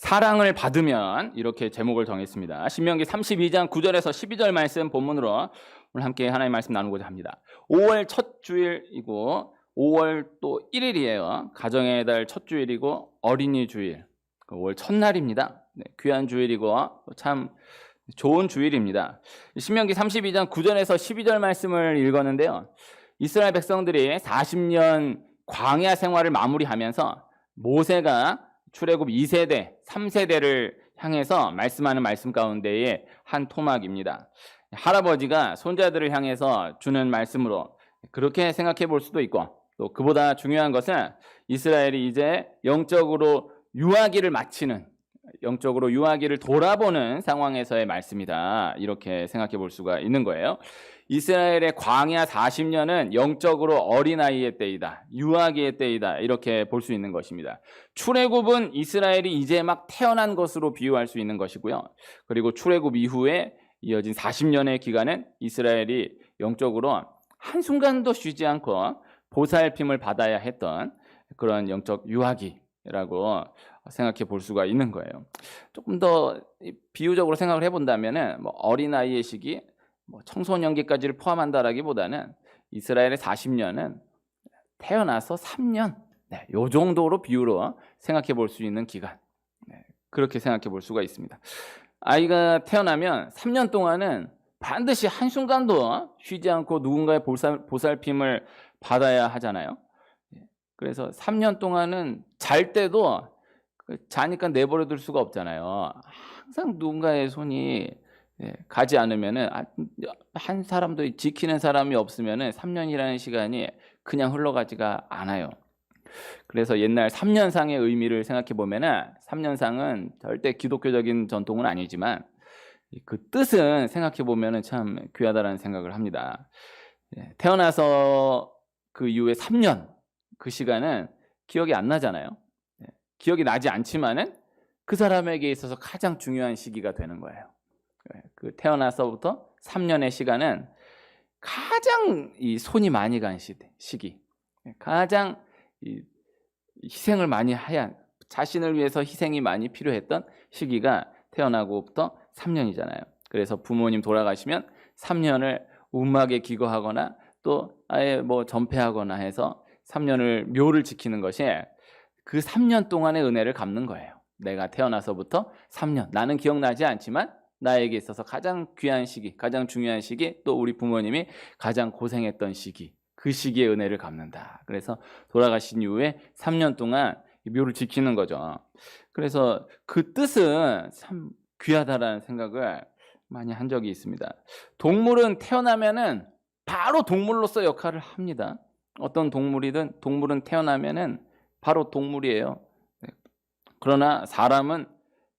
사랑을 받으면 이렇게 제목을 정했습니다. 신명기 32장 9절에서 12절 말씀 본문으로 오늘 함께 하나님의 말씀 나누고자 합니다. 5월 첫 주일이고 5월 또 1일이에요. 가정의 달 첫 주일이고 어린이 주일, 5월 첫날입니다. 네, 귀한 주일이고 참 좋은 주일입니다. 신명기 32장 9절에서 12절 말씀을 읽었는데요. 이스라엘 백성들이 40년 광야 생활을 마무리하면서 모세가 출애굽 2세대, 3세대를 향해서 말씀하는 말씀 가운데의 한 토막입니다. 할아버지가 손자들을 향해서 주는 말씀으로 그렇게 생각해 볼 수도 있고, 또 그보다 중요한 것은 이스라엘이 이제 영적으로 유아기를 마치는, 영적으로 유아기를 돌아보는 상황에서의 말씀이다, 이렇게 생각해 볼 수가 있는 거예요. 이스라엘의 광야 40년은 영적으로 어린아이의 때이다, 유아기의 때이다, 이렇게 볼 수 있는 것입니다. 출애굽은 이스라엘이 이제 막 태어난 것으로 비유할 수 있는 것이고요. 그리고 출애굽 이후에 이어진 40년의 기간은 이스라엘이 영적으로 한순간도 쉬지 않고 보살핌을 받아야 했던 그런 영적 유아기라고 생각해 볼 수가 있는 거예요. 조금 더 비유적으로 생각을 해본다면 어린아이의 시기, 청소년기까지를 포함한다라기보다는 이스라엘의 40년은 태어나서 3년, 이 정도로 비유로 생각해 볼 수 있는 기간, 그렇게 생각해 볼 수가 있습니다. 아이가 태어나면 3년 동안은 반드시 한순간도 쉬지 않고 누군가의 보살핌을 받아야 하잖아요. 그래서 3년 동안은 잘 때도 자니까 내버려 둘 수가 없잖아요. 항상 누군가의 손이 가지 않으면은, 한 사람도 지키는 사람이 없으면은 3년이라는 시간이 그냥 흘러가지가 않아요. 그래서 옛날 3년상의 의미를 생각해 보면은 3년상은 절대 기독교적인 전통은 아니지만 그 뜻은 생각해 보면은 참 귀하다라는 생각을 합니다. 태어나서 그 이후에 3년, 그 시간은 기억이 안 나잖아요. 기억이 나지 않지만은 그 사람에게 있어서 가장 중요한 시기가 되는 거예요. 그 태어나서부터 3년의 시간은 가장 이 손이 많이 간 시기, 가장 희생을 많이 해야, 자신을 위해서 희생이 많이 필요했던 시기가 태어나고부터 3년이잖아요. 그래서 부모님 돌아가시면 3년을 움막에 기거하거나 또 아예 전폐하거나 해서 3년을 묘를 지키는 것이 그 3년 동안의 은혜를 갚는 거예요. 내가 태어나서부터 3년, 나는 기억나지 않지만 나에게 있어서 가장 귀한 시기, 가장 중요한 시기, 또 우리 부모님이 가장 고생했던 시기, 그 시기의 은혜를 갚는다. 그래서 돌아가신 이후에 3년 동안 묘를 지키는 거죠. 그래서 그 뜻은 참 귀하다라는 생각을 많이 한 적이 있습니다. 동물은 태어나면은 바로 동물로서 역할을 합니다. 어떤 동물이든 동물은 태어나면은 바로 동물이에요. 그러나 사람은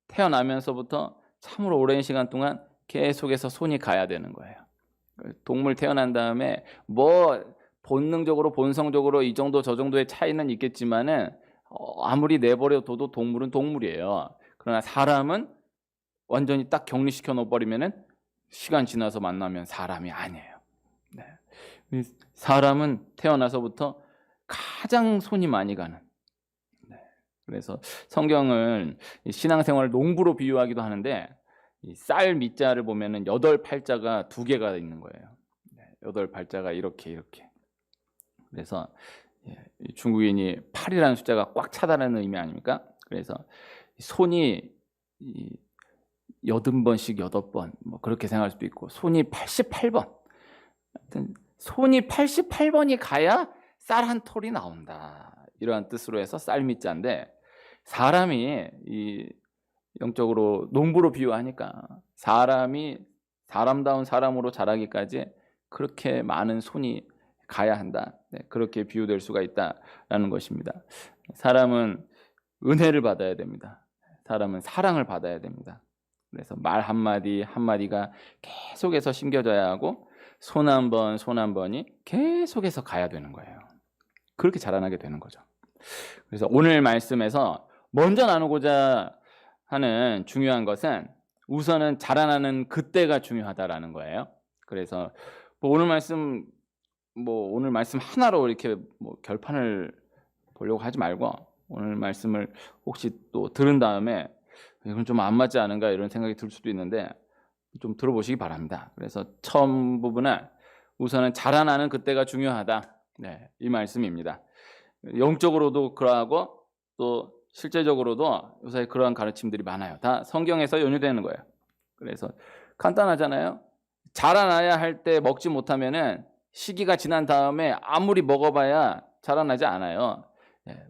태어나면서부터 참으로 오랜 시간 동안 계속해서 손이 가야 되는 거예요. 동물 태어난 다음에 본능적으로 본성적으로 이 정도 저 정도의 차이는 있겠지만은 아무리 내버려둬도 동물은 동물이에요. 그러나 사람은 완전히 딱 격리시켜 놓아버리면은 시간 지나서 만나면 사람이 아니에요. 사람은 태어나서부터 가장 손이 많이 가는. 그래서 성경은 신앙생활을 농부로 비유하기도 하는데, 쌀 밑자를 보면은 8팔자가 2개가 있는 거예요. 8팔자가 이렇게. 그래서 중국인이 8이라는 숫자가 꽉 차다라는 의미 아닙니까? 그래서 손이 80번씩 8번, 그렇게 생각할 수도 있고, 손이 88번. 하여튼 손이 88번이 가야 쌀 한 톨이 나온다, 이러한 뜻으로 해서 쌀 밑자인데, 사람이 영적으로 농부로 비유하니까 사람이 사람다운 사람으로 자라기까지 그렇게 많은 손이 가야 한다, 그렇게 비유될 수가 있다라는 것입니다. 사람은 은혜를 받아야 됩니다. 사람은 사랑을 받아야 됩니다. 그래서 말 한마디 한마디가 계속해서 심겨져야 하고, 손 한 번이 계속해서 가야 되는 거예요. 그렇게 자라나게 되는 거죠. 그래서 오늘 말씀에서 먼저 나누고자 하는 중요한 것은 우선은 자라나는 그때가 중요하다라는 거예요. 그래서 오늘 말씀 하나로 이렇게 결판을 보려고 하지 말고, 오늘 말씀을 혹시 또 들은 다음에 이건 좀 안 맞지 않은가 이런 생각이 들 수도 있는데 좀 들어보시기 바랍니다. 그래서 처음 부분은 우선은 자라나는 그때가 중요하다. 네, 이 말씀입니다. 영적으로도 그러하고 또 실제적으로도 요새 그러한 가르침들이 많아요. 다 성경에서 연유되는 거예요. 그래서 간단하잖아요. 자라나야 할 때 먹지 못하면은 시기가 지난 다음에 아무리 먹어봐야 자라나지 않아요.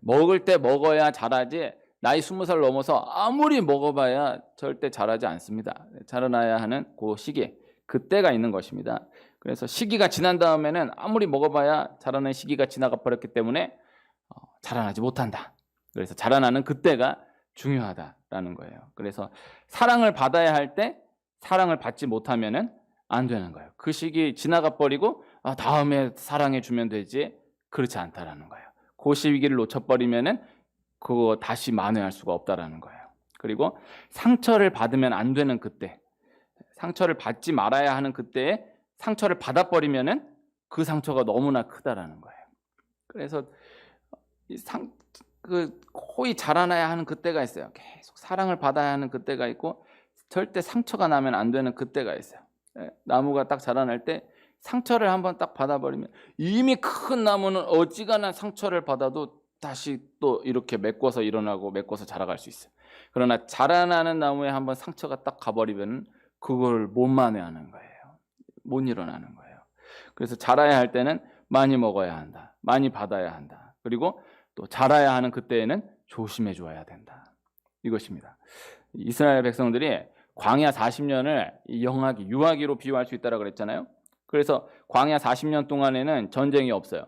먹을 때 먹어야 자라지 나이 20살 넘어서 아무리 먹어봐야 절대 자라지 않습니다. 자라나야 하는 그 시기, 그때가 있는 것입니다. 그래서 시기가 지난 다음에는 아무리 먹어봐야 자라는 시기가 지나가 버렸기 때문에 자라나지 못한다. 그래서 자라나는 그때가 중요하다라는 거예요. 그래서 사랑을 받아야 할 때 사랑을 받지 못하면은 안 되는 거예요. 그 시기 지나가 버리고 다음에 사랑해 주면 되지, 그렇지 않다라는 거예요. 그 시기를 놓쳐버리면은 그거 다시 만회할 수가 없다라는 거예요. 그리고 상처를 받으면 안 되는 그때, 상처를 받지 말아야 하는 그때에 상처를 받아버리면은 그 상처가 너무나 크다라는 거예요. 그래서 거의 자라나야 하는 그때가 있어요. 계속 사랑을 받아야 하는 그때가 있고 절대 상처가 나면 안 되는 그때가 있어요. 나무가 딱 자라날 때 상처를 한번 딱 받아버리면 이미 큰 나무는 어지간한 상처를 받아도 다시 또 이렇게 메꿔서 일어나고 메꿔서 자라갈 수 있어요. 그러나 자라나는 나무에 한번 상처가 딱 가버리면 그걸 못 만회하는 거예요. 못 일어나는 거예요. 그래서 자라야 할 때는 많이 먹어야 한다. 많이 받아야 한다. 그리고 또 자라야 하는 그때에는 조심해 줘야 된다. 이것입니다. 이스라엘 백성들이 광야 40년을 영하기, 유하기로 비유할 수 있다고 그랬잖아요. 그래서 광야 40년 동안에는 전쟁이 없어요.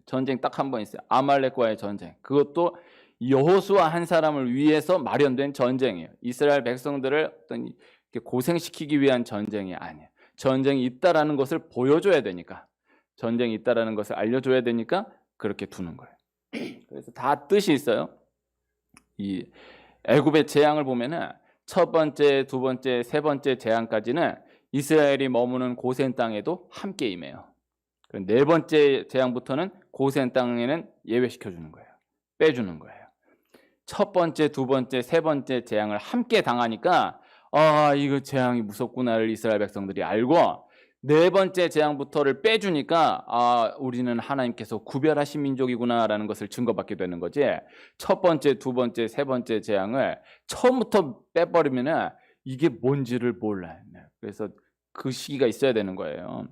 전쟁 딱 한 번 있어요. 아말렉과의 전쟁. 그것도 여호수아 한 사람을 위해서 마련된 전쟁이에요. 이스라엘 백성들을 어떤 고생시키기 위한 전쟁이 아니에요. 전쟁이 있다라는 것을 보여줘야 되니까, 전쟁이 있다라는 것을 알려줘야 되니까 그렇게 두는 거예요. 그래서 다 뜻이 있어요. 이 애굽의 재앙을 보면은 첫 번째, 두 번째, 세 번째 재앙까지는 이스라엘이 머무는 고센 땅에도 함께 임해요. 네 번째 재앙부터는 고센 땅에는 예외시켜 주는 거예요. 빼주는 거예요. 첫 번째, 두 번째, 세 번째 재앙을 함께 당하니까 이거 재앙이 무섭구나를 이스라엘 백성들이 알고 네 번째 재앙부터를 빼주니까 우리는 하나님께서 구별하신 민족이구나라는 것을 증거받게 되는 거지. 첫 번째, 두 번째, 세 번째 재앙을 처음부터 빼버리면 이게 뭔지를 몰라요. 그래서 그 시기가 있어야 되는 거예요.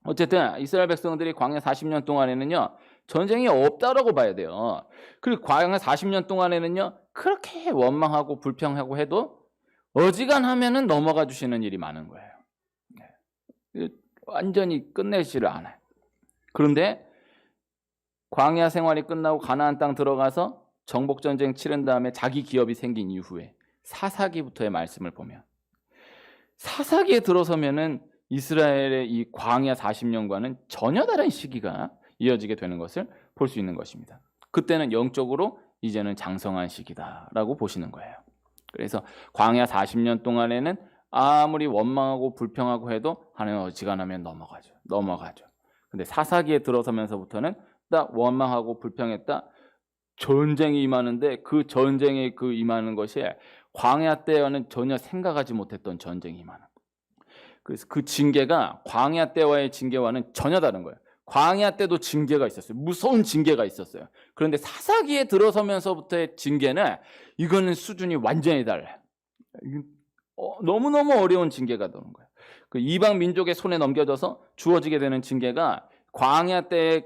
어쨌든 이스라엘 백성들이 광야 40년 동안에는요 전쟁이 없다라고 봐야 돼요. 그리고 광야 40년 동안에는요 그렇게 원망하고 불평하고 해도 어지간하면은 넘어가 주시는 일이 많은 거예요. 완전히 끝내지를 않아요. 그런데 광야 생활이 끝나고 가나안 땅 들어가서 정복 전쟁 치른 다음에 자기 기업이 생긴 이후에 사사기부터의 말씀을 보면 사사기에 들어서면은 이스라엘의 이 광야 40년과는 전혀 다른 시기가 이어지게 되는 것을 볼 수 있는 것입니다. 그때는 영적으로 이제는 장성한 시기다라고 보시는 거예요. 그래서 광야 40년 동안에는 아무리 원망하고 불평하고 해도 하나님 어지간하면 넘어가죠. 근데 사사기에 들어서면서부터는 딱 원망하고 불평했다. 전쟁이 임하는데 그 전쟁에 그 임하는 것이 광야 때와는 전혀 생각하지 못했던 전쟁이 임하는 거예요. 그래서 그 징계가 광야 때와의 징계와는 전혀 다른 거예요. 광야 때도 징계가 있었어요. 무서운 징계가 있었어요. 그런데 사사기에 들어서면서부터의 징계는 이거는 수준이 완전히 달라요. 너무너무 어려운 징계가 되는 거예요. 그 이방 민족의 손에 넘겨져서 주어지게 되는 징계가 광야 때의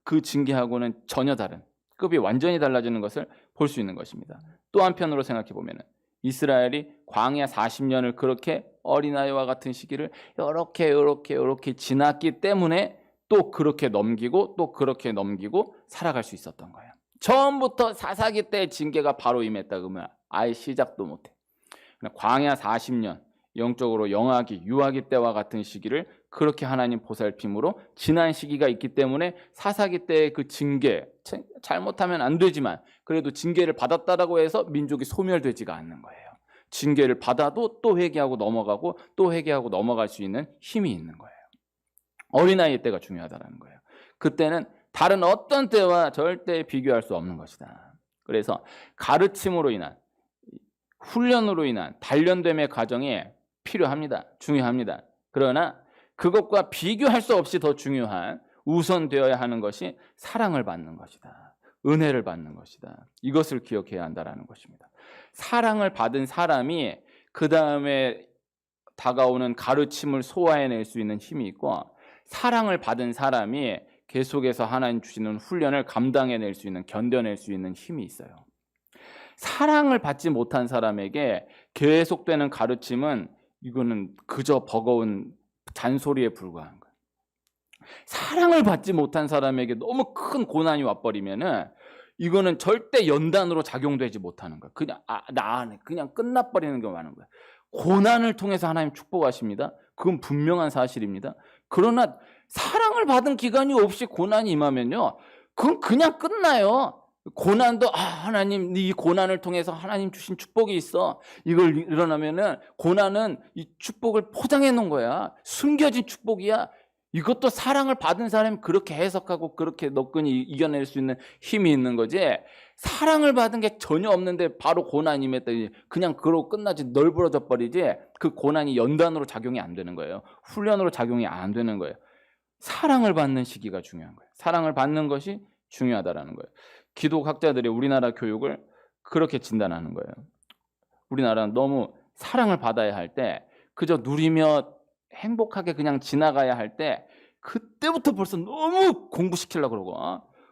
그 징계하고는 전혀 다른 급이 완전히 달라지는 것을 볼 수 있는 것입니다. 또 한편으로 생각해 보면 이스라엘이 광야 40년을 그렇게 어린아이와 같은 시기를 이렇게 지났기 때문에 또 그렇게 넘기고 또 그렇게 넘기고 살아갈 수 있었던 거예요. 처음부터 사사기 때의 징계가 바로 임했다 그러면 아예 시작도 못해. 광야 40년 영적으로 영하기, 유하기 때와 같은 시기를 그렇게 하나님 보살핌으로 지난 시기가 있기 때문에 사사기 때의 그 징계, 잘못하면 안 되지만 그래도 징계를 받았다라고 해서 민족이 소멸되지가 않는 거예요. 징계를 받아도 또 회개하고 넘어가고 또 회개하고 넘어갈 수 있는 힘이 있는 거예요. 어린아이의 때가 중요하다는 거예요. 그때는 다른 어떤 때와 절대 비교할 수 없는 것이다. 그래서 가르침으로 인한 훈련으로 인한 단련됨의 과정이 필요합니다. 중요합니다. 그러나 그것과 비교할 수 없이 더 중요한 우선되어야 하는 것이 사랑을 받는 것이다. 은혜를 받는 것이다. 이것을 기억해야 한다는 것입니다. 사랑을 받은 사람이 그 다음에 다가오는 가르침을 소화해낼 수 있는 힘이 있고, 사랑을 받은 사람이 계속해서 하나님 주시는 훈련을 감당해낼 수 있는, 견뎌낼 수 있는 힘이 있어요. 사랑을 받지 못한 사람에게 계속되는 가르침은 이거는 그저 버거운 잔소리에 불과한 거예요. 사랑을 받지 못한 사람에게 너무 큰 고난이 와버리면은 이거는 절대 연단으로 작용되지 못하는 거예요. 그냥 나 안 해. 그냥 끝나버리는 경우가 많은 거예요. 고난을 통해서 하나님 축복하십니다. 그건 분명한 사실입니다. 그러나 사랑을 받은 기간이 없이 고난이 임하면요, 그건 그냥 끝나요. 고난도 하나님 이 고난을 통해서 하나님 주신 축복이 있어. 이걸 일어나면은 고난은 이 축복을 포장해 놓은 거야. 숨겨진 축복이야. 이것도 사랑을 받은 사람이 그렇게 해석하고 그렇게 너끈히 이겨낼 수 있는 힘이 있는 거지. 사랑을 받은 게 전혀 없는데 바로 고난이 임했더니 그냥 그러고 끝나지, 널브러져 버리지. 그 고난이 연단으로 작용이 안 되는 거예요. 훈련으로 작용이 안 되는 거예요. 사랑을 받는 시기가 중요한 거예요. 사랑을 받는 것이 중요하다라는 거예요. 기독학자들이 우리나라 교육을 그렇게 진단하는 거예요. 우리나라는 너무 사랑을 받아야 할 때, 그저 누리며 행복하게 그냥 지나가야 할 때, 그때부터 벌써 너무 공부시키려고 그러고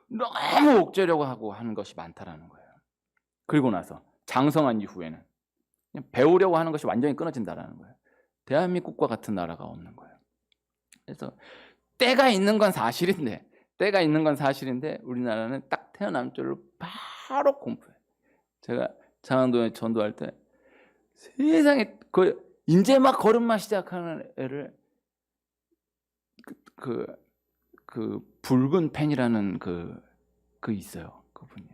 너무 옥죄려고 하고 하는 것이 많다라는 거예요. 그리고 나서 장성한 이후에는 그냥 배우려고 하는 것이 완전히 끊어진다라는 거예요. 대한민국과 같은 나라가 없는 거예요. 그래서 때가 있는 건 사실인데 우리나라는 딱 태어난 줄로 바로 공부해요. 제가 장안도에 전도할 때 세상에 이제 막 걸음마 시작하는 애를 그 붉은 펜이라는 그 있어요. 그분이.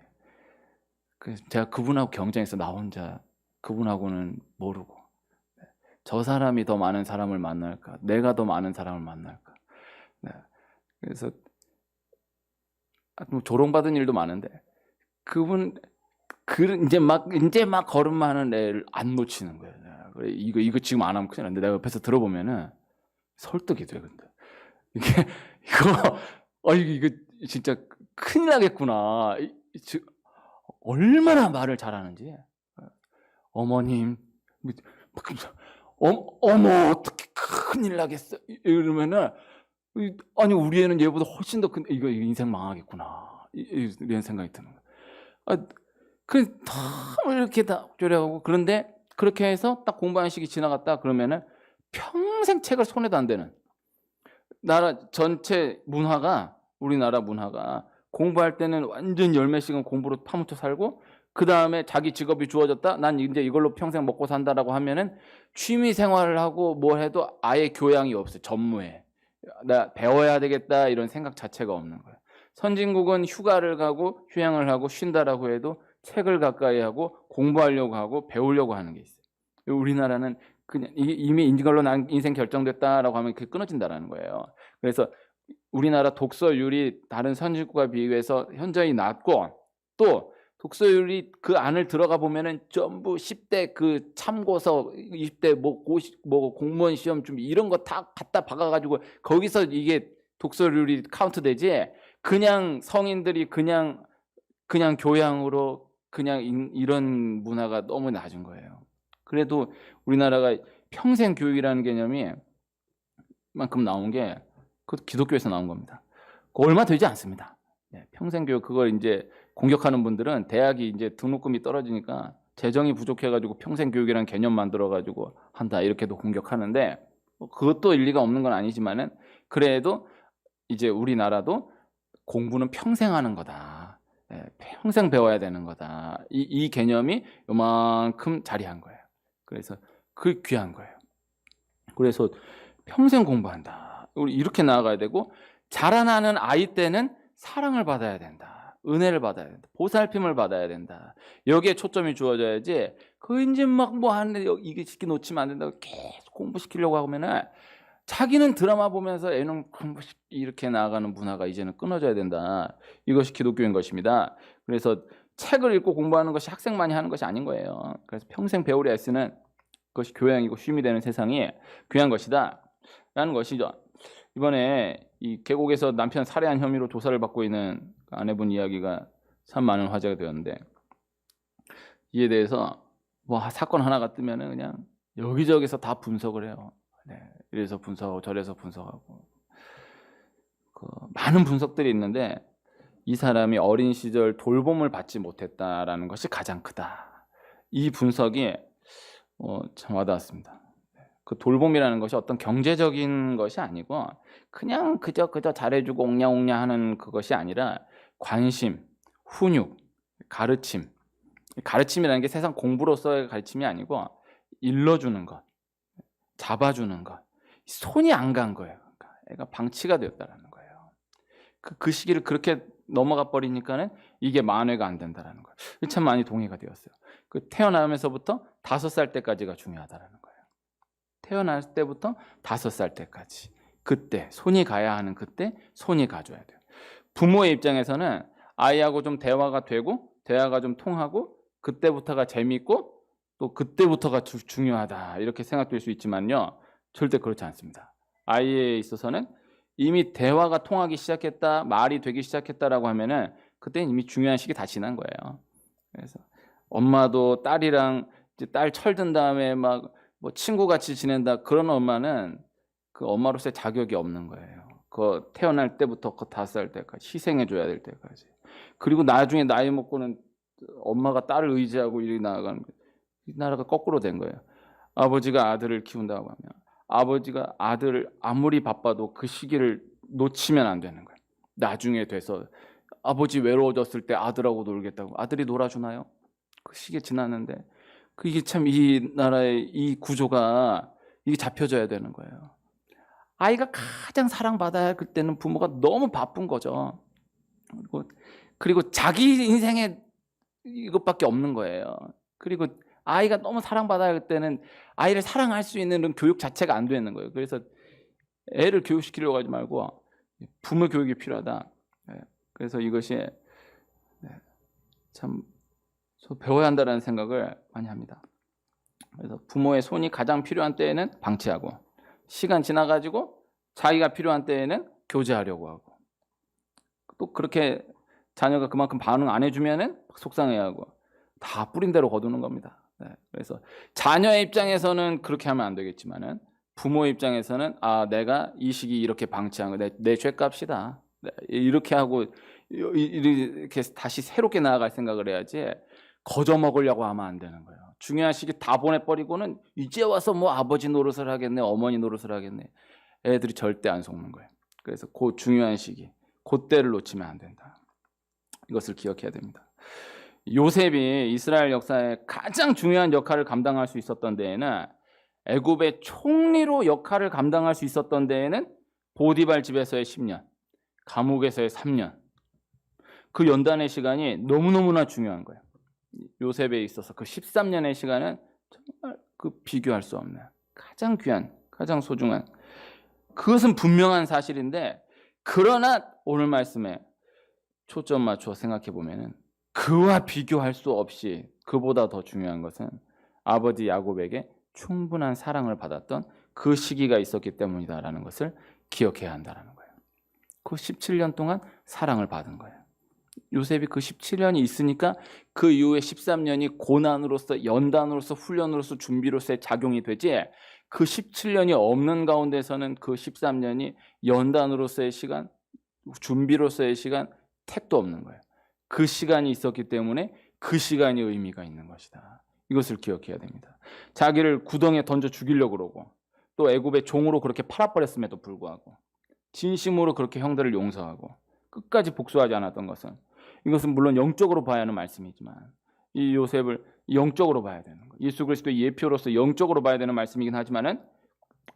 그래서 제가 그분하고 경쟁해서 나 혼자 그분하고는 모르고, 저 사람이 더 많은 사람을 만날까, 내가 더 많은 사람을 만날까. 네. 그래서 조롱받은 일도 많은데 그분 이제 막 걸음마하는 애를 안 놓치는 거예요. 그래, 이거 지금 안 하면 큰일 난데, 내가 옆에서 들어보면은 설득이 돼. 근데 이거 진짜 큰일 나겠구나. 얼마나 말을 잘하는지. 어머님, 어머 어떻게 큰일 나겠어 이러면은, 아니 우리 애는 얘보다 훨씬 더 큰데 이거 인생 망하겠구나 이런 생각이 드는 거예요. 너무 이렇게 다 조려하고, 그런데 그렇게 해서 딱 공부하는 시기 지나갔다 그러면은 평생 책을 손에도 안 대는 나라 전체 문화가, 우리나라 문화가 공부할 때는 완전 열몇 시간 공부로 파묻혀 살고, 그 다음에 자기 직업이 주어졌다, 난 이제 이걸로 평생 먹고 산다라고 하면은 취미 생활을 하고 뭘 해도 아예 교양이 없어요. 전무해. 나 배워야 되겠다 이런 생각 자체가 없는 거예요. 선진국은 휴가를 가고 휴양을 하고 쉰다라고 해도 책을 가까이 하고 공부하려고 하고 배우려고 하는 게 있어요. 우리나라는 그냥 이미 이걸로 난 인생 결정됐다라고 하면 그게 끊어진다라는 거예요. 그래서 우리나라 독서율이 다른 선진국과 비교해서 현저히 낮고, 또 독서율이 그 안을 들어가 보면은 전부 10대 그 참고서, 20대 뭐 공무원 시험 준비 이런 거 다 갖다 박아가지고 거기서 이게 독서율이 카운트되지, 그냥 성인들이 그냥 교양으로 그냥 이런 문화가 너무 낮은 거예요. 그래도 우리나라가 평생 교육이라는 개념이 만큼 나온 게 그 기독교에서 나온 겁니다. 얼마 되지 않습니다. 평생 교육, 그걸 이제 공격하는 분들은 대학이 이제 등록금이 떨어지니까 재정이 부족해가지고 평생 교육이라는 개념 만들어가지고 한다 이렇게도 공격하는데, 그것도 일리가 없는 건 아니지만은, 그래도 이제 우리나라도 공부는 평생 하는 거다. 평생 배워야 되는 거다. 이 개념이 요만큼 자리한 거예요. 그래서 그 귀한 거예요. 그래서 평생 공부한다. 우리 이렇게 나아가야 되고, 자라나는 아이 때는 사랑을 받아야 된다. 은혜를 받아야 된다. 보살핌을 받아야 된다. 여기에 초점이 주어져야지, 그 이제 막 뭐 하는데 이게 시키 놓치면 안 된다고 계속 공부시키려고 하면은, 자기는 드라마 보면서 애는 공부 이렇게 나아가는 문화가 이제는 끊어져야 된다. 이것이 기독교인 것입니다. 그래서 책을 읽고 공부하는 것이 학생만이 하는 것이 아닌 거예요. 그래서 평생 배우려 애쓰는 그것이 교양이고 쉼이 되는 세상이 귀한 것이다 라는 것이죠. 이번에 이 계곡에서 남편 살해한 혐의로 조사를 받고 있는 아내분 이야기가 참 많은 화제가 되었는데, 이에 대해서 뭐 사건 하나가 뜨면은 그냥 여기저기서 다 분석을 해요. 네, 이래서 분석하고 저래서 분석하고 많은 분석들이 있는데, 이 사람이 어린 시절 돌봄을 받지 못했다라는 것이 가장 크다. 이 분석이 참 와닿았습니다. 그 돌봄이라는 것이 어떤 경제적인 것이 아니고 그냥 그저 잘해주고 옹냐옹냐 하는 그것이 아니라 관심, 훈육, 가르침. 가르침이라는 게 세상 공부로서의 가르침이 아니고 일러주는 것, 잡아주는 것. 손이 안 간 거예요. 그러니까 애가 방치가 되었다라는 거예요. 그 시기를 그렇게 넘어가 버리니까는 이게 만회가 안 된다라는 거예요. 참 많이 동의가 되었어요. 그 태어나면서부터 5살 때까지가 중요하다라는 거예요. 태어날 때부터 5살 때까지. 그때 손이 가야 하는 그때 손이 가줘야 돼요. 부모의 입장에서는 아이하고 좀 대화가 되고 대화가 좀 통하고 그때부터가 재미있고 또 그때부터가 중요하다 이렇게 생각될 수 있지만요, 절대 그렇지 않습니다. 아이에 있어서는 이미 대화가 통하기 시작했다, 말이 되기 시작했다라고 하면은 그때는 이미 중요한 시기 다 지난 거예요. 그래서 엄마도 딸이랑 이제 딸 철든 다음에 막 뭐 친구같이 지낸다, 그런 엄마는 그 엄마로서의 자격이 없는 거예요. 그 태어날 때부터 그 5살 때까지 희생해줘야 될 때까지. 그리고 나중에 나이 먹고는 엄마가 딸을 의지하고 이렇게 나아가는 거예요. 이 나라가 거꾸로 된 거예요. 아버지가 아들을 키운다고 하면 아버지가 아들을 아무리 바빠도 그 시기를 놓치면 안 되는 거예요. 나중에 돼서 아버지 외로워졌을 때 아들하고 놀겠다고 아들이 놀아주나요? 그 시기 지났는데 이게 참 이 나라의 이 구조가 이게 잡혀져야 되는 거예요. 아이가 가장 사랑받아야 할 그때는 부모가 너무 바쁜 거죠. 그리고 자기 인생에 이것밖에 없는 거예요. 그리고 아이가 너무 사랑받아야 할 때는 아이를 사랑할 수 있는 그런 교육 자체가 안 되는 거예요. 그래서 애를 교육시키려고 하지 말고 부모 교육이 필요하다. 그래서 이것이 참 배워야 한다는 생각을 많이 합니다. 그래서 부모의 손이 가장 필요한 때에는 방치하고, 시간 지나가지고 자기가 필요한 때에는 교제하려고 하고, 또 그렇게 자녀가 그만큼 반응 안 해주면은 속상해하고, 다 뿌린 대로 거두는 겁니다. 그래서 자녀의 입장에서는 그렇게 하면 안 되겠지만은 부모의 입장에서는 내가 이 시기 이렇게 방치한 거 내 죄값이다. 이렇게 하고 이렇게 다시 새롭게 나아갈 생각을 해야지 거저 먹으려고 하면 안 되는 거예요. 중요한 시기 다 보내버리고는 이제 와서 뭐 아버지 노릇을 하겠네, 어머니 노릇을 하겠네. 애들이 절대 안 속는 거예요. 그래서 그 중요한 시기, 그때를 놓치면 안 된다. 이것을 기억해야 됩니다. 요셉이 이스라엘 역사에 가장 중요한 역할을 감당할 수 있었던 데에는, 애굽의 총리로 역할을 감당할 수 있었던 데에는 보디발 집에서의 10년, 감옥에서의 3년, 그 연단의 시간이 너무너무나 중요한 거예요. 요셉에 있어서 그 13년의 시간은 정말 비교할 수 없는 가장 귀한, 가장 소중한, 그것은 분명한 사실인데, 그러나 오늘 말씀에 초점 맞춰 생각해 보면은 그와 비교할 수 없이 그보다 더 중요한 것은 아버지 야곱에게 충분한 사랑을 받았던 그 시기가 있었기 때문이다라는 것을 기억해야 한다는 거예요. 그 17년 동안 사랑을 받은 거예요. 요셉이 그 17년이 있으니까 그 이후에 13년이 고난으로서, 연단으로서, 훈련으로서, 준비로서의 작용이 되지, 그 17년이 없는 가운데서는 그 13년이 연단으로서의 시간, 준비로서의 시간, 택도 없는 거예요. 그 시간이 있었기 때문에 그 시간이 의미가 있는 것이다. 이것을 기억해야 됩니다. 자기를 구덩이에 던져 죽이려고 그러고, 또 애굽의 종으로 그렇게 팔아버렸음에도 불구하고, 진심으로 그렇게 형들을 용서하고 끝까지 복수하지 않았던 것은, 이것은 물론 영적으로 봐야 하는 말씀이지만 이 요셉을 영적으로 봐야 되는 거예요. 예수 그리스도의 예표로서 영적으로 봐야 되는 말씀이긴 하지만은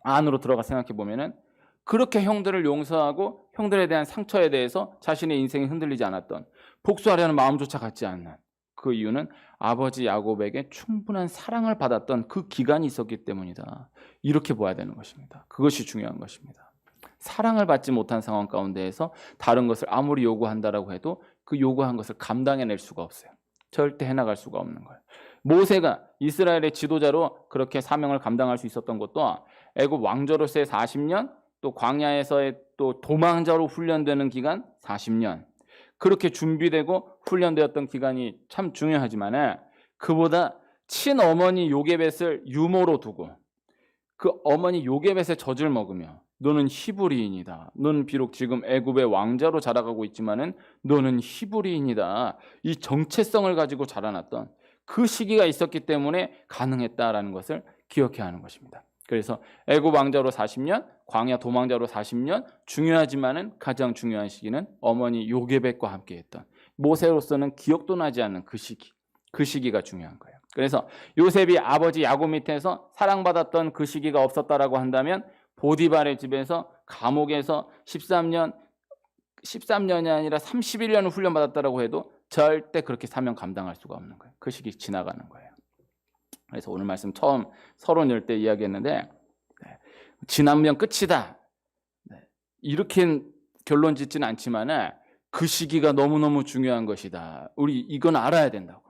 안으로 들어가 생각해 보면은 그렇게 형들을 용서하고 형들에 대한 상처에 대해서 자신의 인생이 흔들리지 않았던, 복수하려는 마음조차 갖지 않는 그 이유는 아버지 야곱에게 충분한 사랑을 받았던 그 기간이 있었기 때문이다. 이렇게 봐야 되는 것입니다. 그것이 중요한 것입니다. 사랑을 받지 못한 상황 가운데에서 다른 것을 아무리 요구한다라고 해도 그 요구한 것을 감당해낼 수가 없어요. 절대 해나갈 수가 없는 거예요. 모세가 이스라엘의 지도자로 그렇게 사명을 감당할 수 있었던 것도 애굽 왕조로서의 40년, 또 광야에서의 또 도망자로 훈련되는 기간 40년, 그렇게 준비되고 훈련되었던 기간이 참 중요하지만 그보다 친어머니 요게벳을 유모로 두고 그 어머니 요게벳의 젖을 먹으며 너는 히브리인이다. 너는 비록 지금 애굽의 왕자로 자라가고 있지만은 너는 히브리인이다. 이 정체성을 가지고 자라났던 그 시기가 있었기 때문에 가능했다라는 것을 기억해야 하는 것입니다. 그래서 애굽 왕자로 40년, 광야 도망자로 40년, 중요하지만은 가장 중요한 시기는 어머니 요게벳과 함께했던 모세로서는 기억도 나지 않는 그 시기가 중요한 거예요. 그래서 요셉이 아버지 야곱 밑에서 사랑받았던 그 시기가 없었다라고 한다면 보디발의 집에서 감옥에서 13년이 아니라 31년을 훈련받았다라고 해도 절대 그렇게 사명 감당할 수가 없는 거예요. 그 시기 지나가는 거예요. 그래서 오늘 말씀 처음 서론 열 때 이야기했는데 지나면 끝이다. 이렇게 결론 짓지는 않지만 그 시기가 너무너무 중요한 것이다. 우리 이건 알아야 된다고.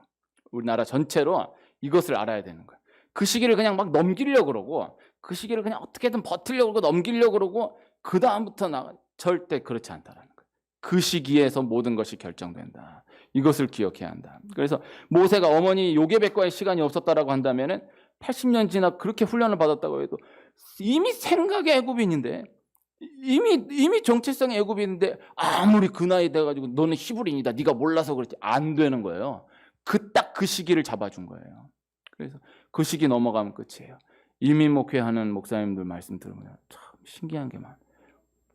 우리나라 전체로 이것을 알아야 되는 거예요. 그 시기를 그냥 막 넘기려고 그러고 그 시기를 그냥 어떻게든 버티려고 그러고 넘기려고 그러고 그 다음부터 절대 그렇지 않다라는 거예요. 그 시기에서 모든 것이 결정된다. 이것을 기억해야 한다. 그래서 모세가 어머니 요게벳과의 시간이 없었다라고 한다면은 80년 지나 그렇게 훈련을 받았다고 해도 이미 생각의 애굽인인데 이미 정체성의 애굽인인데 아무리 그 나이 돼가지고 너는 히브리인이다. 네가 몰라서 그렇지 안 되는 거예요. 딱 그 시기를 잡아준 거예요. 그래서 그 시기 넘어가면 끝이에요. 이민 목회하는 목사님들 말씀 들으면 참 신기한 게 많아요.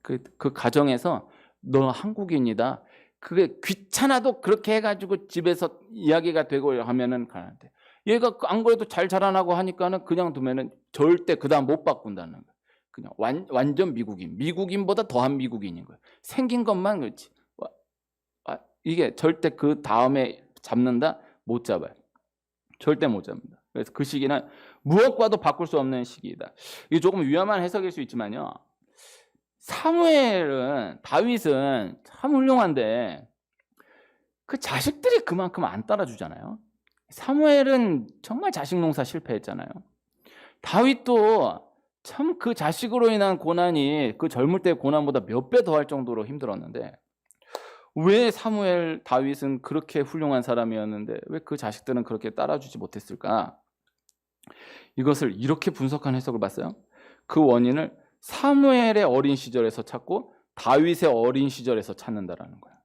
그 가정에서 너 한국인이다. 그게 귀찮아도 그렇게 해가지고 집에서 이야기가 되고 하면은 가는데 얘가 안 그래도 잘 자라나고 하니까는 그냥 두면은 절대 그다음 못 바꾼다는 거예요. 그냥 완전 미국인보다 더한 미국인인 거예요. 생긴 것만 그렇지. 이게 절대 그 다음에 잡는다 못 잡아요. 절대 못 잡니다. 그래서 그 시기는 무엇과도 바꿀 수 없는 시기이다. 이게 조금 위험한 해석일 수 있지만요. 다윗은 참 훌륭한데 그 자식들이 그만큼 안 따라주잖아요. 사무엘은 정말 자식 농사 실패했잖아요. 다윗도 참 그 자식으로 인한 고난이 그 젊을 때의 고난보다 몇 배 더 할 정도로 힘들었는데 왜 다윗은 그렇게 훌륭한 사람이었는데 왜 그 자식들은 그렇게 따라주지 못했을까? 이것을 이렇게 분석한 해석을 봤어요. 그 원인을 사무엘의 어린 시절에서 찾고 다윗의 어린 시절에서 찾는다라는 거예요.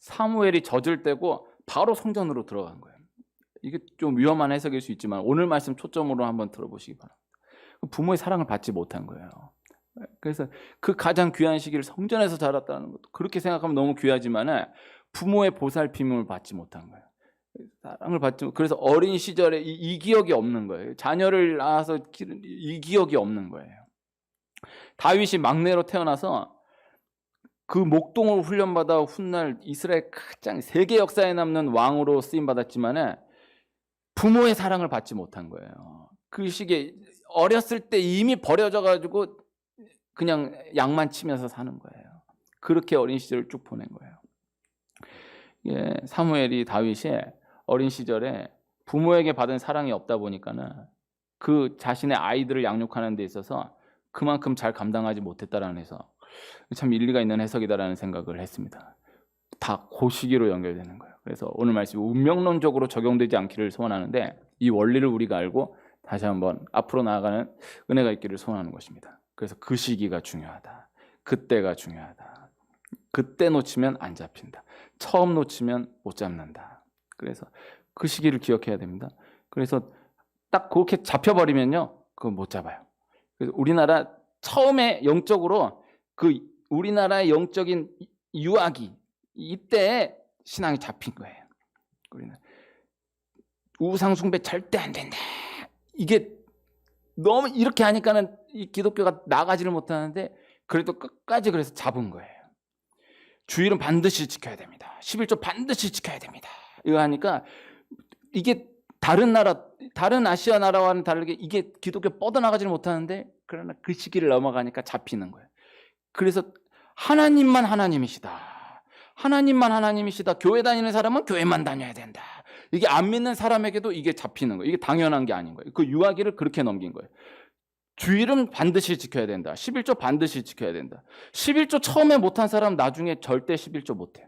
사무엘이 젖을 떼고 바로 성전으로 들어간 거예요. 이게 좀 위험한 해석일 수 있지만 오늘 말씀 초점으로 한번 들어보시기 바랍니다. 부모의 사랑을 받지 못한 거예요. 그래서 그 가장 귀한 시기를 성전에서 자랐다는 것도 그렇게 생각하면 너무 귀하지만 부모의 보살핌을 받지 못한 거예요. 사랑을 받지 그래서 어린 시절에 이 기억이 없는 거예요. 자녀를 낳아서 기른 이 기억이 없는 거예요. 다윗이 막내로 태어나서 그 목동으로 훈련받아 훗날 이스라엘 가장 세계 역사에 남는 왕으로 쓰임 받았지만 부모의 사랑을 받지 못한 거예요. 그 시기에 어렸을 때 이미 버려져 가지고 그냥 양만 치면서 사는 거예요. 그렇게 어린 시절을 쭉 보낸 거예요. 예, 사무엘이 다윗이 어린 시절에 부모에게 받은 사랑이 없다 보니까는 그 자신의 아이들을 양육하는 데 있어서 그만큼 잘 감당하지 못했다라는 해서 참 일리가 있는 해석이다라는 생각을 했습니다. 다 그 시기로 연결되는 거예요. 그래서 오늘 말씀이 운명론적으로 적용되지 않기를 소원하는데 이 원리를 우리가 알고 다시 한번 앞으로 나아가는 은혜가 있기를 소원하는 것입니다. 그래서 그 시기가 중요하다. 그때가 중요하다. 그때 놓치면 안 잡힌다. 처음 놓치면 못 잡는다. 그래서 그 시기를 기억해야 됩니다. 그래서 딱 그렇게 잡혀버리면요, 그건 못 잡아요. 그래서 우리나라 처음에 영적으로 그 우리나라의 영적인 유아기 이때 신앙이 잡힌 거예요. 우리는 우상 숭배 절대 안 된다. 이게 너무 이렇게 하니까는 이 기독교가 나가지를 못하는데 그래도 끝까지 그래서 잡은 거예요. 주일은 반드시 지켜야 됩니다. 11조 반드시 지켜야 됩니다. 이거 하니까 이게 다른 아시아 나라와는 다르게 이게 기독교 뻗어나가지를 못하는데 그러나 그 시기를 넘어가니까 잡히는 거예요. 그래서 하나님만 하나님이시다. 하나님만 하나님이시다. 교회 다니는 사람은 교회만 다녀야 된다. 이게 안 믿는 사람에게도 이게 잡히는 거예요. 이게 당연한 게 아닌 거예요. 그 유아기를 그렇게 넘긴 거예요. 주일은 반드시 지켜야 된다. 11조 반드시 지켜야 된다. 11조 처음에 못한 사람 나중에 절대 11조 못해요.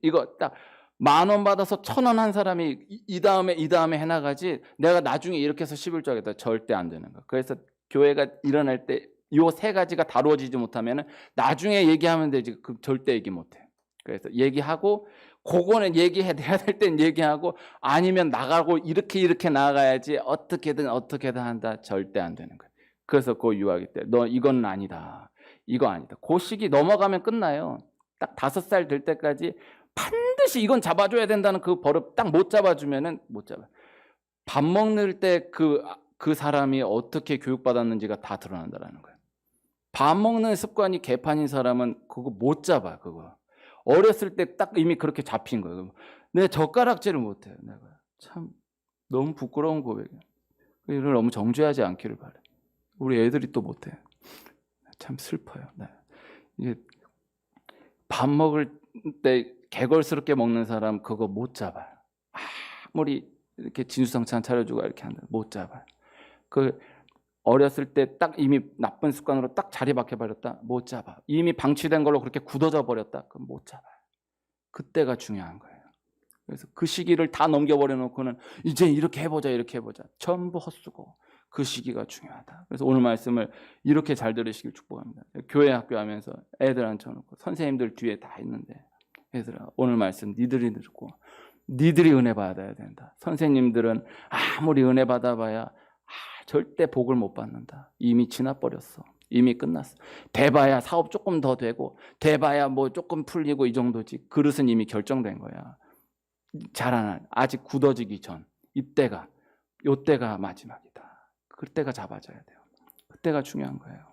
이거 딱 10,000원 받아서 1,000원 한 사람이 이 다음에 해나가지 내가 나중에 이렇게 해서 11조 하겠다. 절대 안 되는 거예요. 그래서 교회가 일어날 때 요 세 가지가 다루어지지 못하면 나중에 얘기하면 되지 그 절대 얘기 못해요. 그래서 얘기하고 그거는 얘기해야 될 땐 얘기하고 아니면 나가고 이렇게 나가야지 어떻게든 한다. 절대 안 되는 거예요. 그래서 그 유아기 때 너 이건 아니다. 이거 아니다. 그 시기 넘어가면 끝나요. 딱 5살 될 때까지 반드시 이건 잡아줘야 된다는 그 버릇 딱 못 잡아주면은 못 잡아요. 밥 먹는 때 그 사람이 어떻게 교육받았는지가 다 드러난다는 거예요. 밥 먹는 습관이 개판인 사람은 그거 못 잡아. 그거 어렸을 때 딱 이미 그렇게 잡힌 거예요. 내 젓가락질을 못해요. 내가 참 너무 부끄러운 고백이에요. 이걸 너무 정죄하지 않기를 바래. 우리 애들이 또 못해. 참 슬퍼요. 네. 이게 밥 먹을 때 개걸스럽게 먹는 사람 그거 못 잡아요. 아무리 이렇게 진수성찬 차려주고 이렇게 한다 못 잡아요. 그 어렸을 때 딱 이미 나쁜 습관으로 딱 자리 박혀버렸다 못 잡아. 이미 방치된 걸로 그렇게 굳어져 버렸다 그럼 못 잡아요. 그때가 중요한 거예요. 그래서 그 시기를 다 넘겨버려 놓고는 이제 이렇게 해보자 전부 헛수고. 그 시기가 중요하다. 그래서 오늘 말씀을 이렇게 잘 들으시길 축복합니다. 교회 학교 하면서 애들 앉혀놓고 선생님들 뒤에 다 있는데 얘들아 오늘 말씀 니들이 듣고 니들이 은혜 받아야 된다. 선생님들은 아무리 은혜 받아봐야 절대 복을 못 받는다. 이미 지나버렸어. 이미 끝났어. 돼봐야 사업 조금 더 되고 돼봐야 뭐 조금 풀리고 이 정도지. 그릇은 이미 결정된 거야. 자라난 아직 굳어지기 전 이때가 요때가 마지막이다. 그때가 잡아줘야 돼요. 그때가 중요한 거예요.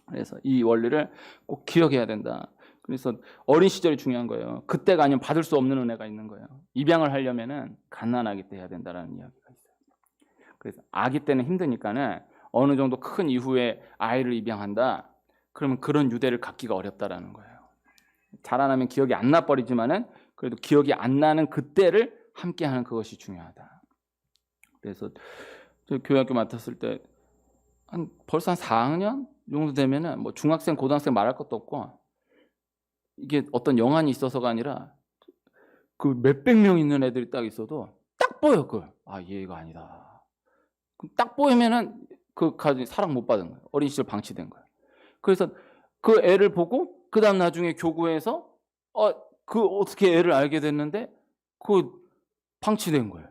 그래서 이 원리를 꼭 기억해야 된다. 그래서 어린 시절이 중요한 거예요. 그때가 아니면 받을 수 없는 은혜가 있는 거예요. 입양을 하려면은 갓난아기 때 해야 된다는 이야기가 있어요. 그래서 아기 때는 힘드니까는 어느 정도 큰 이후에 아이를 입양한다. 그러면 그런 유대를 갖기가 어렵다라는 거예요. 자라나면 기억이 안 나버리지만은 그래도 기억이 안 나는 그때를 함께하는 그것이 중요하다. 그래서 저 교회학교 맡았을 때 벌써 한 4학년 정도 되면은 뭐 중학생, 고등학생 말할 것도 없고 이게 어떤 영안이 있어서가 아니라 그 몇백 명 있는 애들이 딱 있어도 딱 보여 얘가 아니다. 딱 보이면은 그 사랑 못 받은 거예요. 어린 시절 방치된 거예요. 그래서 그 애를 보고 그다음 나중에 교구에서 그 어떻게 애를 알게 됐는데 그 방치된 거예요.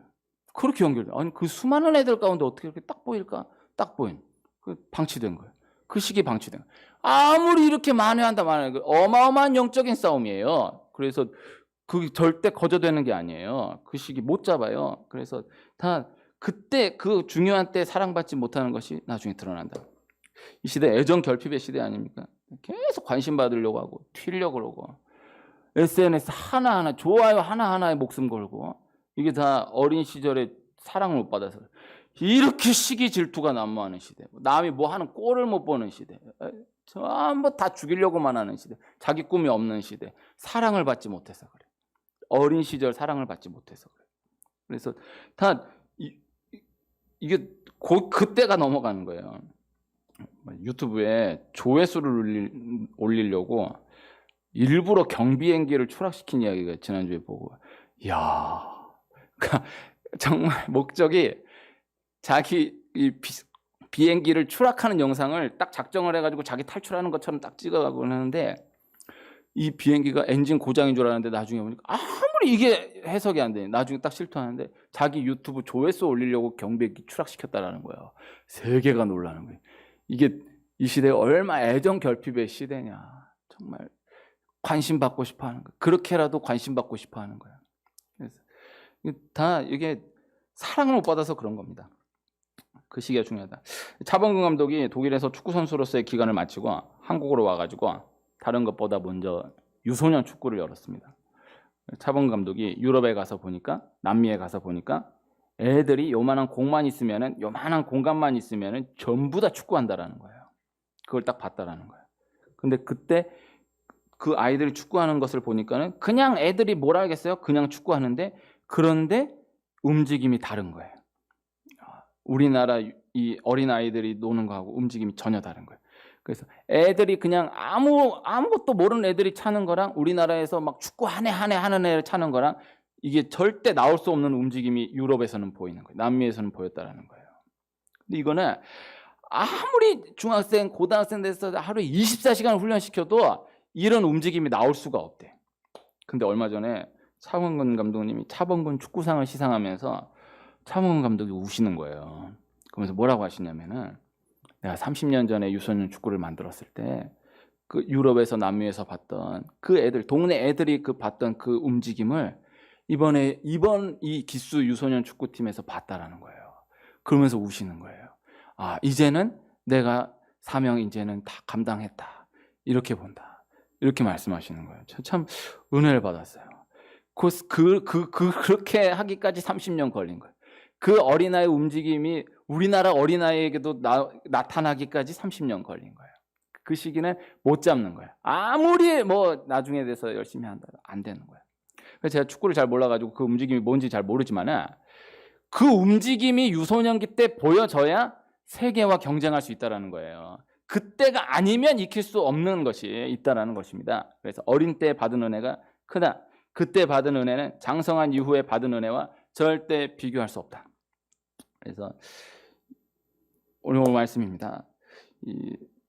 그렇게 연결돼. 아니 그 수많은 애들 가운데 어떻게 이렇게 딱 보일까? 딱 보인. 그 방치된 거예요. 그 시기 방치된 거예요. 아무리 이렇게 만회한다 어마어마한 영적인 싸움이에요. 그래서 그 절대 거저되는 게 아니에요. 그 시기 못 잡아요. 그래서 다 그때 그 중요한 때 사랑받지 못하는 것이 나중에 드러난다. 이 시대 애정 결핍의 시대 아닙니까? 계속 관심 받으려고 하고 튀려고 그러고 SNS 하나하나 좋아요 하나하나에 목숨 걸고 이게 다 어린 시절에 사랑을 못 받아서 이렇게 시기 질투가 난무하는 시대. 남이 뭐 하는 꼴을 못 보는 시대. 전부 다 죽이려고만 하는 시대. 자기 꿈이 없는 시대. 사랑을 받지 못해서 그래. 어린 시절 사랑을 받지 못해서 그래. 그래서 다 이게 그때가 넘어가는 거예요. 유튜브에 조회수를 올리려고 일부러 경비행기를 추락시킨 이야기가 지난주에 보고 이야 정말 목적이 자기 비행기를 추락하는 영상을 딱 작정을 해가지고 자기 탈출하는 것처럼 딱 찍어가고 하는데 이 비행기가 엔진 고장인 줄 알았는데 나중에 보니까 아무리 이게 해석이 안 돼. 나중에 딱 실토하는데 자기 유튜브 조회수 올리려고 경비행기 추락시켰다라는 거예요. 세계가 놀라는 거예요. 이게 이 시대가 얼마 애정 결핍의 시대냐. 정말 관심 받고 싶어 하는 거예요. 그렇게라도 관심 받고 싶어 하는 거예요. 그래서 다 이게 사랑을 못 받아서 그런 겁니다. 그 시기가 중요하다. 차범근 감독이 독일에서 축구 선수로서의 기간을 마치고 한국으로 와가지고 다른 것보다 먼저 유소년 축구를 열었습니다. 차범근 감독이 유럽에 가서 보니까 남미에 가서 보니까 애들이 요만한 공만 있으면은 요만한 공간만 있으면은 전부 다 축구한다라는 거예요. 그걸 딱 봤다라는 거예요. 근데 그때 그 아이들이 축구하는 것을 보니까는 그냥 애들이 뭘 알겠어요? 그냥 축구하는데 그런데 움직임이 다른 거예요. 우리나라 이 어린아이들이 노는 거하고 움직임이 전혀 다른 거예요. 그래서 애들이 그냥 아무것도 모르는 애들이 차는 거랑 우리나라에서 막 축구 한 해 하는 애를 차는 거랑 이게 절대 나올 수 없는 움직임이 유럽에서는 보이는 거예요. 남미에서는 보였다라는 거예요. 근데 이거는 아무리 중학생, 고등학생 돼서 하루에 24시간 훈련시켜도 이런 움직임이 나올 수가 없대. 근데 얼마 전에 차범근 감독님이 차범근 축구상을 시상하면서 차범근 감독이 우시는 거예요. 그러면서 뭐라고 하시냐면은 내가 30년 전에 유소년 축구를 만들었을 때 그 유럽에서 남미에서 봤던 그 애들, 동네 애들이 그 봤던 그 움직임을 이번 이 기수 유소년 축구팀에서 봤다라는 거예요. 그러면서 우시는 거예요. 아, 이제는 내가 사명 이제는 다 감당했다. 이렇게 본다. 이렇게 말씀하시는 거예요. 참 은혜를 받았어요. 그렇게 하기까지 30년 걸린 거예요. 그 어린아이 움직임이 우리나라 어린아이에게도 나타나기까지 30년 걸린 거예요. 그 시기는 못 잡는 거예요. 아무리 뭐 나중에 돼서 열심히 한다 안 되는 거예요. 그래서 제가 축구를 잘 몰라가지고 그 움직임이 뭔지 잘 모르지만은 그 움직임이 유소년기 때 보여져야 세계와 경쟁할 수 있다는 거예요. 그때가 아니면 익힐 수 없는 것이 있다는 것입니다. 그래서 어린 때 받은 은혜가 크다. 그때 받은 은혜는 장성한 이후에 받은 은혜와 절대 비교할 수 없다. 그래서 오늘 말씀입니다.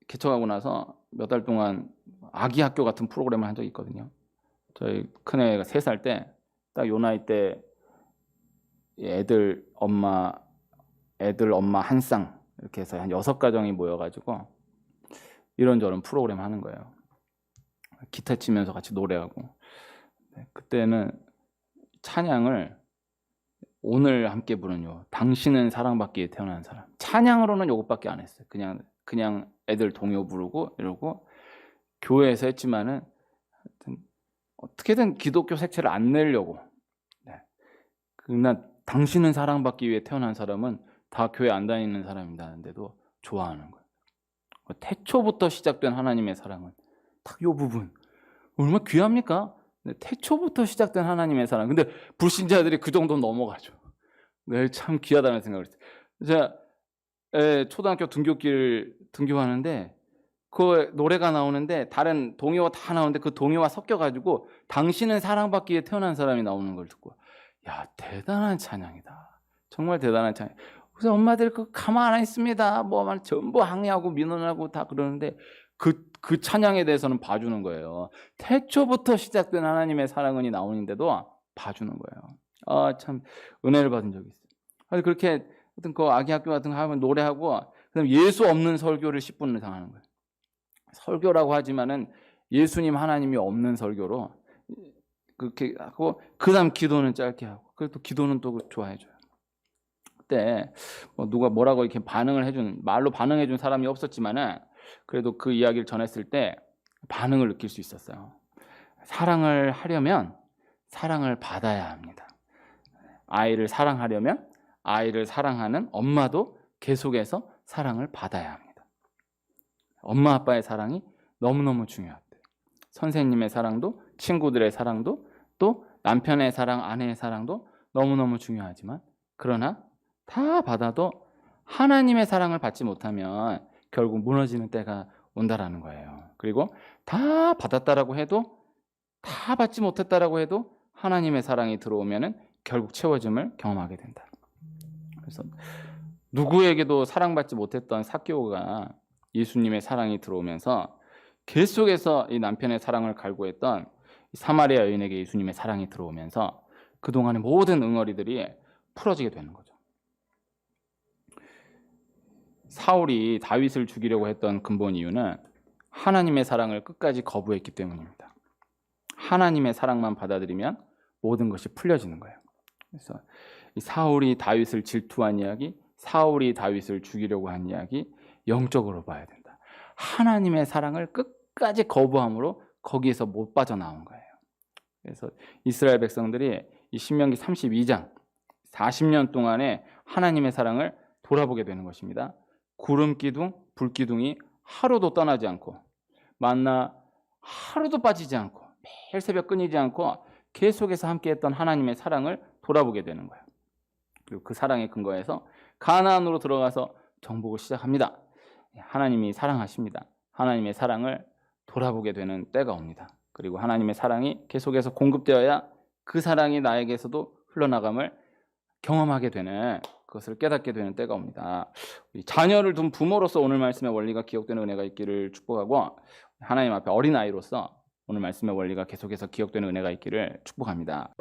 개척하고 나서 몇 달 동안 아기 학교 같은 프로그램을 한 적이 있거든요. 저희 큰애가 3살 때 딱 요 나이 때 애들 엄마 한 쌍 이렇게 해서 한 6가정이 모여가지고 이런저런 프로그램 하는 거예요. 기타 치면서 같이 노래하고. 그때는 찬양을 오늘 함께 부르는 당신은 사랑받기에 태어난 사람. 찬양으로는 요것밖에 안 했어요. 그냥 애들 동요 부르고 이러고 교회에서 했지만은 하여튼 어떻게든 기독교 색채를 안 내려고. 그러나 당신은 사랑받기 위해 태어난 사람은 다 교회 안 다니는 사람이다는데도 좋아하는 거예요. 태초부터 시작된 하나님의 사랑은 딱 요 부분 얼마나 귀합니까? 태초부터 시작된 하나님의 사랑. 근데 불신자들이 그 정도 넘어가죠. 네, 참 귀하다는 생각을 했어요. 제가 초등학교 등교하는데 그 노래가 나오는데 다른 동요가 다 나오는데 그 동요와 섞여가지고 당신은 사랑받기에 태어난 사람이 나오는 걸 듣고 야, 대단한 찬양이다. 정말 대단한 찬양. 그래서 엄마들 그 가만 안 있습니다. 뭐 전부 항의하고 민원하고 다 그러는데 그 찬양에 대해서는 봐주는 거예요. 태초부터 시작된 하나님의 사랑은이 나오는데도 봐주는 거예요. 아, 참 은혜를 받은 적이 있어요. 그래서 그렇게 어떤 그 아기 학교 같은 거 하면 노래하고 그다음 예수 없는 설교를 10분을 당하는 거예요. 설교라고 하지만은 예수님 하나님이 없는 설교로 그렇게 하고 그다음 기도는 짧게 하고 그래도 기도는 또 좋아해줘요. 그때 뭐 누가 뭐라고 이렇게 말로 반응해준 사람이 없었지만은 그래도 그 이야기를 전했을 때 반응을 느낄 수 있었어요. 사랑을 하려면 사랑을 받아야 합니다. 아이를 사랑하려면 아이를 사랑하는 엄마도 계속해서 사랑을 받아야 합니다. 엄마 아빠의 사랑이 너무너무 중요하대요. 선생님의 사랑도 친구들의 사랑도 또 남편의 사랑, 아내의 사랑도 너무너무 중요하지만 그러나 다 받아도 하나님의 사랑을 받지 못하면 결국 무너지는 때가 온다라는 거예요. 그리고 다 받았다라고 해도 다 받지 못했다라고 해도 하나님의 사랑이 들어오면은 결국 채워짐을 경험하게 된다. 그래서 누구에게도 사랑받지 못했던 삭개오가 예수님의 사랑이 들어오면서 계속해서 이 남편의 사랑을 갈구했던 사마리아 여인에게 예수님의 사랑이 들어오면서 그동안의 모든 응어리들이 풀어지게 되는 거죠. 사울이 다윗을 죽이려고 했던 근본 이유는 하나님의 사랑을 끝까지 거부했기 때문입니다. 하나님의 사랑만 받아들이면 모든 것이 풀려지는 거예요. 그래서 사울이 다윗을 질투한 이야기, 사울이 다윗을 죽이려고 한 이야기 영적으로 봐야 된다. 하나님의 사랑을 끝까지 거부함으로 거기에서 못 빠져나온 거예요. 그래서 이스라엘 백성들이 이 신명기 32장 40년 동안에 하나님의 사랑을 돌아보게 되는 것입니다. 구름 기둥, 불 기둥이 하루도 떠나지 않고 만나 하루도 빠지지 않고 매일 새벽 끊이지 않고 계속해서 함께했던 하나님의 사랑을 돌아보게 되는 거예요. 그리고 그 사랑에 근거해서 가나안으로 들어가서 정복을 시작합니다. 하나님이 사랑하십니다. 하나님의 사랑을 돌아보게 되는 때가 옵니다. 그리고 하나님의 사랑이 계속해서 공급되어야 그 사랑이 나에게서도 흘러나감을 경험하게 되는, 그것을 깨닫게 되는 때가 옵니다. 자녀를 둔 부모로서 오늘 말씀의 원리가 기억되는 은혜가 있기를 축복하고, 하나님 앞에 어린아이로서 오늘 말씀의 원리가 계속해서 기억되는 은혜가 있기를 축복합니다.